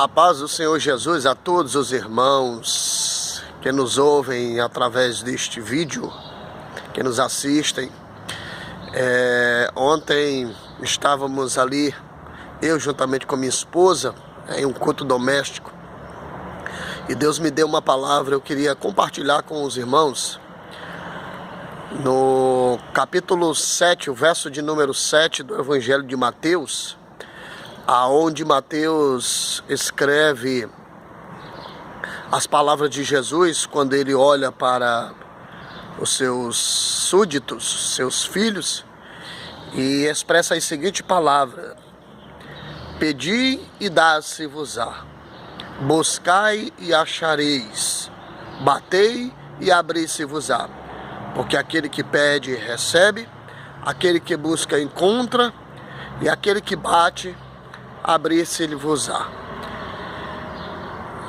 A paz do Senhor Jesus a todos os irmãos que nos ouvem através deste vídeo, que nos assistem. Ontem estávamos ali, eu juntamente com minha esposa, em um culto doméstico, e Deus me deu uma palavra, eu queria compartilhar com os irmãos. No capítulo 7, o verso de número 7 do Evangelho de Mateus, aonde Mateus escreve as palavras de Jesus quando ele olha para os seus súditos, seus filhos, e expressa a seguinte palavra: pedi e dá-se-vos-á, buscai e achareis, batei e abri-se-vos-á. Porque aquele que pede, recebe, aquele que busca, encontra, e aquele que bate, abrir-se-lhe-vos-á.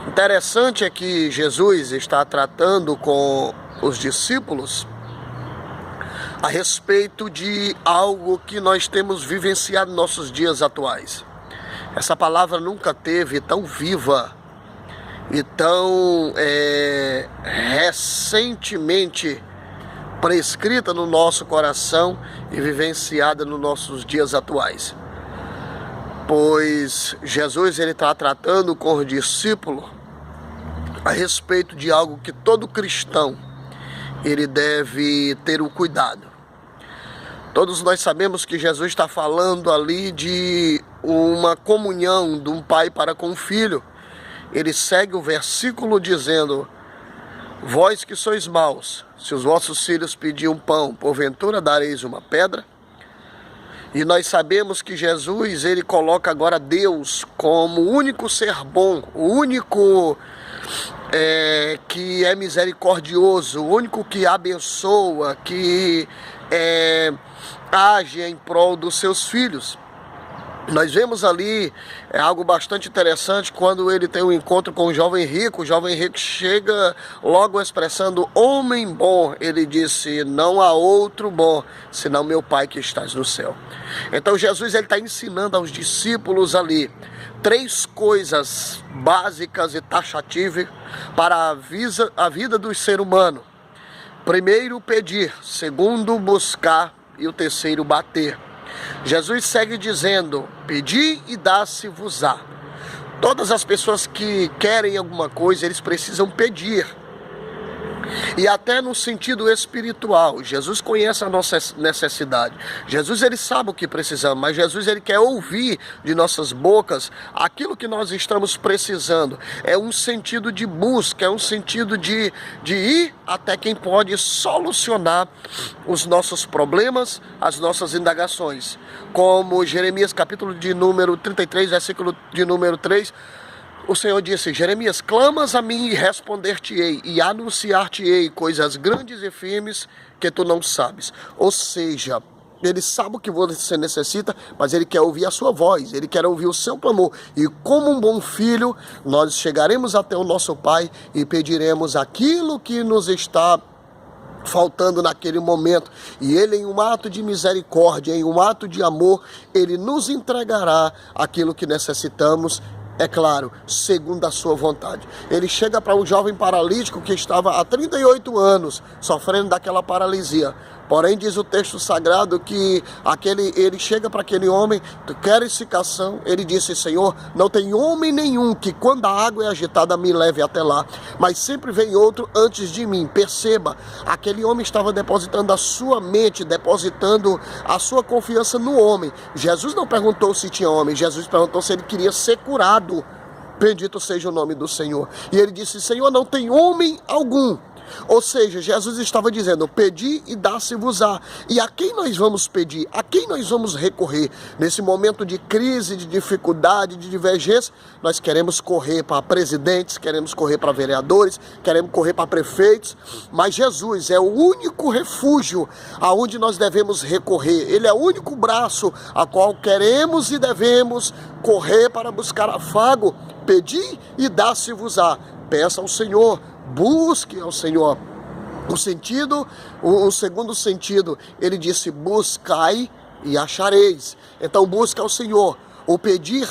Interessante é que Jesus está tratando com os discípulos a respeito de algo que nós temos vivenciado nos nossos dias atuais. Essa palavra nunca teve tão viva e tão recentemente prescrita no nosso coração e vivenciada nos nossos dias atuais. Pois Jesus está tratando com o discípulo a respeito de algo que todo cristão ele deve ter o cuidado. Todos nós sabemos que Jesus está falando ali de uma comunhão de um pai para com o filho. Ele segue o versículo dizendo: vós que sois maus, se os vossos filhos pedirem pão, porventura dareis uma pedra? E nós sabemos que Jesus, ele coloca agora Deus como o único ser bom, o único que é misericordioso, o único que abençoa, que age em prol dos seus filhos. Nós vemos ali algo bastante interessante quando ele tem um encontro com o jovem rico. O jovem rico chega logo expressando: homem bom. Ele disse: não há outro bom, senão meu Pai que estás no céu. Então Jesus está ensinando aos discípulos ali 3 coisas básicas e taxativas para a vida do ser humano. Primeiro, pedir. Segundo, buscar. E o terceiro, bater. Jesus segue dizendo: pedi e dá-se-vos-á. Todas as pessoas que querem alguma coisa, eles precisam pedir. E até no sentido espiritual, Jesus conhece a nossa necessidade. Jesus, ele sabe o que precisamos, mas Jesus, ele quer ouvir de nossas bocas aquilo que nós estamos precisando. É um sentido de busca, é um sentido de ir até quem pode solucionar os nossos problemas, as nossas indagações. Como Jeremias capítulo de número 33, versículo de número 3, o Senhor disse: Jeremias, clamas a mim e responder-te-ei, e anunciar-te-ei coisas grandes e firmes que tu não sabes. Ou seja, ele sabe o que você necessita, mas ele quer ouvir a sua voz, ele quer ouvir o seu clamor. E como um bom filho, nós chegaremos até o nosso Pai e pediremos aquilo que nos está faltando naquele momento, e ele, em um ato de misericórdia, em um ato de amor, ele nos entregará aquilo que necessitamos, é claro, segundo a sua vontade. Ele chega para um jovem paralítico que estava há 38 anos sofrendo daquela paralisia. Porém, diz o texto sagrado que ele chega para aquele homem: tu queres ficação? Ele disse: Senhor, não tem homem nenhum que quando a água é agitada me leve até lá, mas sempre vem outro antes de mim. Perceba, aquele homem estava depositando a sua mente, depositando a sua confiança no homem. Jesus não perguntou se tinha homem, Jesus perguntou se ele queria ser curado. Bendito seja o nome do Senhor. E ele disse: Senhor, não tem homem algum. Ou seja, Jesus estava dizendo: pedi e dá-se-vos-á. E a quem nós vamos pedir? A quem nós vamos recorrer? Nesse momento de crise, de dificuldade, de divergência, nós queremos correr para presidentes, queremos correr para vereadores, queremos correr para prefeitos, mas Jesus é o único refúgio aonde nós devemos recorrer. Ele é o único braço a qual queremos e devemos correr para buscar afago. Pedi e dá-se-vos-á. Peça ao Senhor, busque ao Senhor. O segundo sentido, ele disse: buscai e achareis. Então busca ao Senhor. O pedir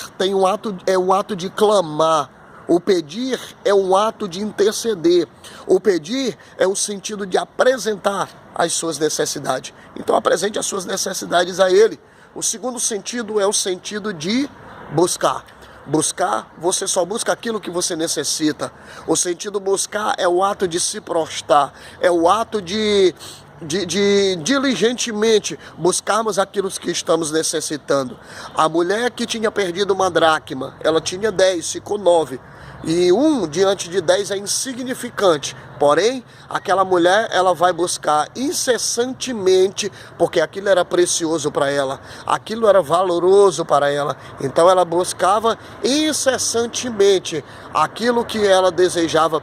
é um ato de clamar. O pedir é um ato de interceder. O pedir é o sentido de apresentar as suas necessidades. Então apresente as suas necessidades a Ele. O segundo sentido é o sentido de buscar. Buscar, você só busca aquilo que você necessita. O sentido buscar é o ato de se prostrar. É o ato de diligentemente buscarmos aquilo que estamos necessitando. A mulher que tinha perdido uma dracma, ela tinha 10, ficou 9. E 1 diante de 10 é insignificante. Porém, aquela mulher, ela vai buscar incessantemente, porque aquilo era precioso para ela, aquilo era valoroso para ela. Então ela buscava incessantemente aquilo que ela desejava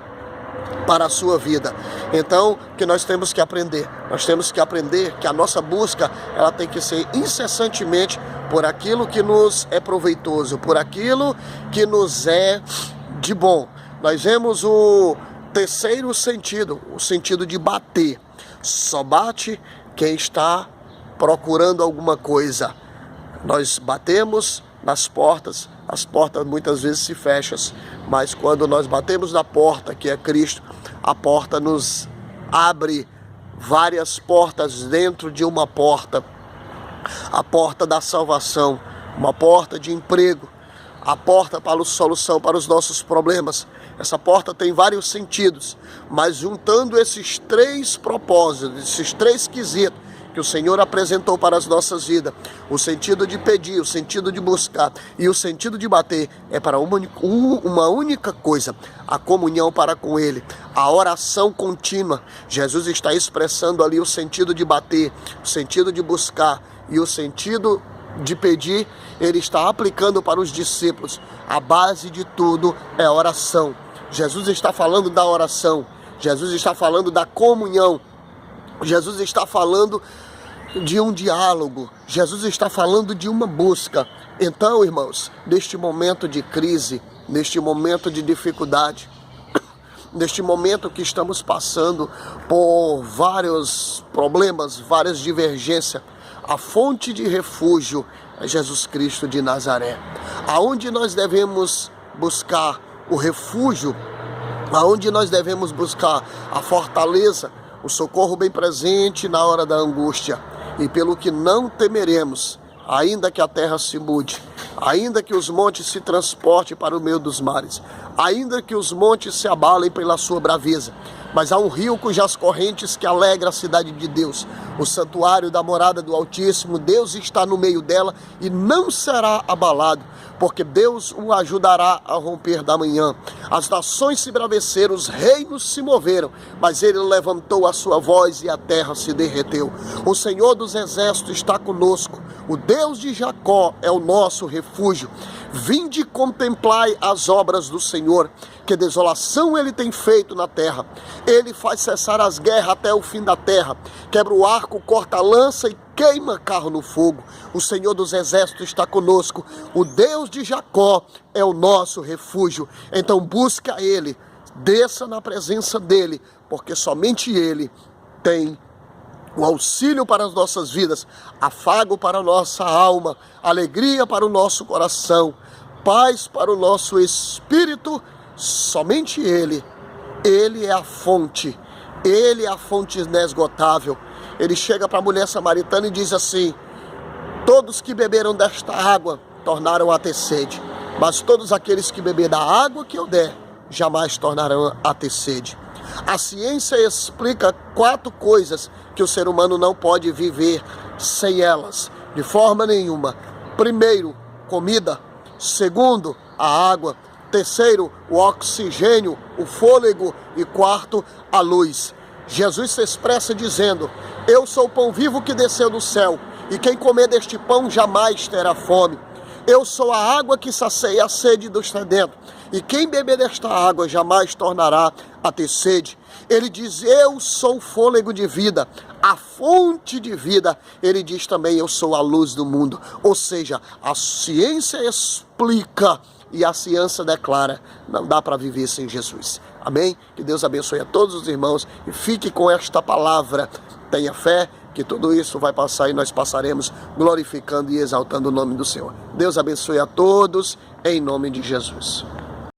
para a sua vida. Então, o que nós temos que aprender? Nós temos que aprender que a nossa busca, ela tem que ser incessantemente por aquilo que nos é proveitoso, por aquilo que nos é de bom. Nós vemos o terceiro sentido, o sentido de bater. Só bate quem está procurando alguma coisa. Nós batemos nas portas, as portas muitas vezes se fecham, mas quando nós batemos na porta, que é Cristo, a porta nos abre várias portas dentro de uma porta. A porta da salvação, uma porta de emprego, a porta para a solução para os nossos problemas. Essa porta tem vários sentidos, mas juntando esses 3 propósitos, esses 3 quesitos que o Senhor apresentou para as nossas vidas, o sentido de pedir, o sentido de buscar e o sentido de bater, é para uma única coisa: a comunhão para com Ele, a oração contínua. Jesus está expressando ali o sentido de bater, o sentido de buscar e o sentido de pedir. Ele está aplicando para os discípulos. A base de tudo é a oração. Jesus está falando da oração, Jesus está falando da comunhão, Jesus está falando de um diálogo, Jesus está falando de uma busca. Então, irmãos, neste momento de crise, neste momento de dificuldade, neste momento que estamos passando por vários problemas, várias divergências, a fonte de refúgio é Jesus Cristo de Nazaré. Aonde nós devemos buscar o refúgio, aonde nós devemos buscar a fortaleza, o socorro bem presente na hora da angústia. E pelo que não temeremos, ainda que a terra se mude, ainda que os montes se transportem para o meio dos mares, ainda que os montes se abalem pela sua braveza, mas há um rio cujas correntes que alegra a cidade de Deus, o santuário da morada do Altíssimo. Deus está no meio dela e não será abalado, porque Deus o ajudará a romper da manhã. As nações se embraveceram, os reinos se moveram, mas ele levantou a sua voz e a terra se derreteu. O Senhor dos exércitos está conosco, o Deus de Jacó é o nosso refúgio. Vinde e contemplai as obras do Senhor, que desolação ele tem feito na terra. Ele faz cessar as guerras até o fim da terra, quebra o arco, corta a lança e queima carro no fogo. O Senhor dos exércitos está conosco, o Deus de Jacó é o nosso refúgio. Então busca Ele, desça na presença dEle, porque somente Ele tem o auxílio para as nossas vidas, afago para a nossa alma, alegria para o nosso coração, paz para o nosso espírito. Somente Ele é a fonte, Ele é a fonte inesgotável. Ele chega para a mulher samaritana e diz assim: todos que beberam desta água tornaram a ter sede, mas todos aqueles que beber da água que eu der, jamais tornarão a ter sede. A ciência explica 4 coisas que o ser humano não pode viver sem elas, de forma nenhuma. Primeiro, comida. Segundo, a água. Terceiro, o oxigênio, o fôlego. E quarto, a luz. Jesus se expressa dizendo: eu sou o pão vivo que desceu do céu, e quem comer deste pão jamais terá fome. Eu sou a água que sacia a sede do sedento, e quem beber desta água jamais tornará a ter sede. Ele diz: eu sou o fôlego de vida, a fonte de vida. Ele diz também: eu sou a luz do mundo. Ou seja, a ciência explica e a ciência declara: não dá para viver sem Jesus. Amém? Que Deus abençoe a todos os irmãos e fique com esta palavra. Tenha fé que tudo isso vai passar e nós passaremos glorificando e exaltando o nome do Senhor. Deus abençoe a todos, em nome de Jesus.